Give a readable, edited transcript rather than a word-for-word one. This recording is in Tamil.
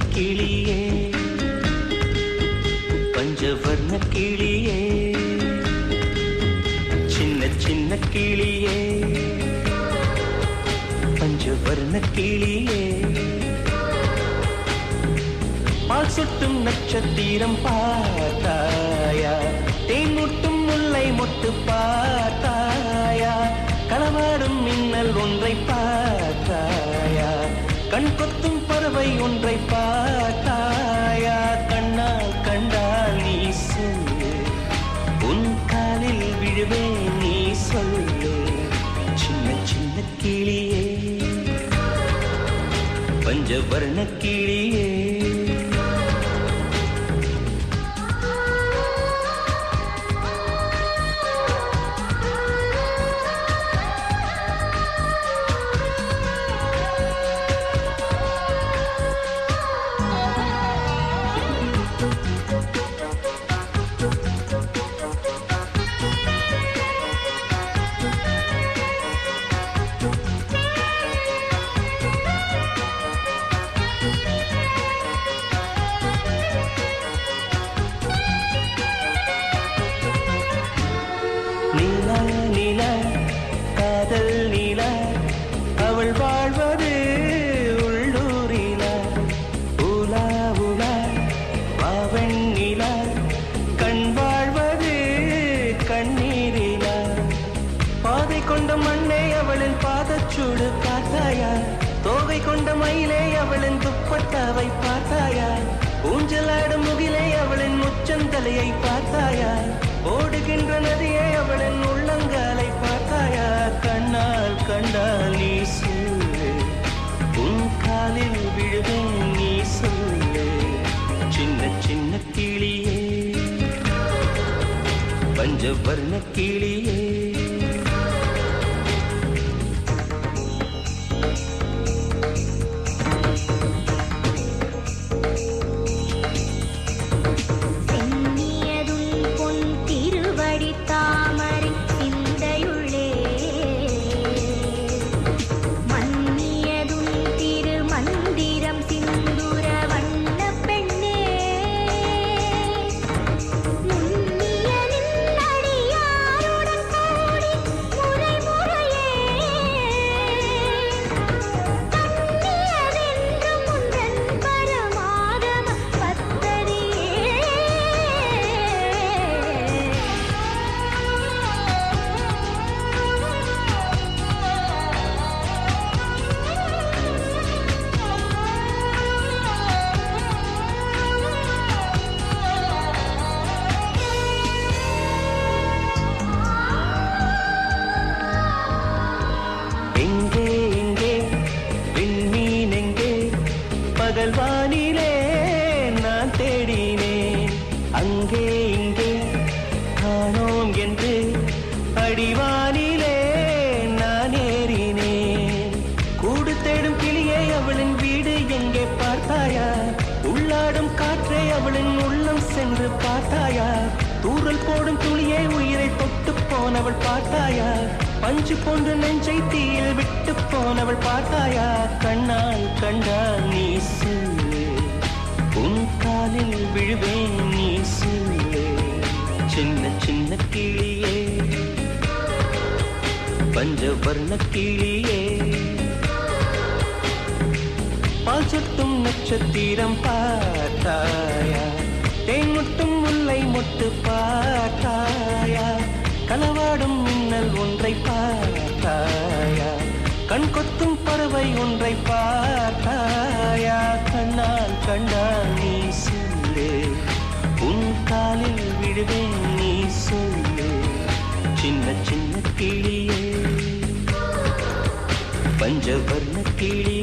கிளியே பஞ்சவர்ண கிளியே சின்ன சின்ன கிளியே பஞ்சவர்ண கிளியே பால் சுட்டும் நட்சத்திரம் பார்த்தாயா தேன் முட்டும் முல்லை மொட்டு பார்த்தாயா களவாடும் மின்னல் ஒன்றை பார்த்தாயா கண் கொத்தும் பறவை ஒன்றை பார்த்தாயா கண்ணால் கண்டால் நீ சொல்லு உன் காலில் விழுவே நீ சொல்லு சின்ன சின்ன கிளியே பஞ்சவர்ண கிளியே காதல் நீல அவள் வாழ்வது உள்ளூரில உலா உலா அவன் நில கண் வாழ்வது கண்ணீரில பாதை கொண்ட மண்ணே அவளின் பாதச்சூடு பார்த்தாயா தோகை கொண்ட மயிலே அவளின் துப்பட்டாவை பார்த்தாயா ஊஞ்சலாடும் முகிலே அவளின் முச்சந்தலையை பார்த்தாயா ஓடுகின்ற நதியே அவளின் உள்ளங்காலை பார்த்தாயா கண்ணால் கண்டால் நீ சொல்லு உன் காலில் விழுவேன் நீ சொல்லு சின்ன சின்ன கிளியே பஞ்சவர்ண கிளியே பகல்வானிலே நான் தேடினேன் அங்கே இங்கே காணோம் என்று அடிவானிலே நான் ஏறினேன் கூடு தேடும் கிளியே அவளின் வீடு எங்கே பார்த்தாயா உள்ளாடும் காற்றே அவளின் உள்ளம் சென்று பார்த்தாயா தூறல் போடும் துளியே உயிரை தொட்டு போனவள் பார்த்தாயா பஞ்சு போன்று நெஞ்சை தீயில் விட்டு போனவள் பார்த்தாயா கண்ணால் கண்டால் நீ சொல்லு உன் காலில் விழுவேன் நீ சொல்லு சின்ன சின்ன கிளியே பஞ்சவர்ண கிளியே பால் சுட்டும் நட்சத்திரம் பார்த்தாயா தேன் முட்டும் முல்லை மொட்டு பார்த்தாயா களவாடும் மின்னல் ஒன்றை பார்த்தாயா கண் கொத்தும் பறவை ஒன்றை பார்த்தாயா கண்ணால் கண்டால் நீ சொல்லு உன் காலில் விழுவேன் நீ சொல்லு சின்ன சின்ன கிளியே பஞ்சவர்ண கிளி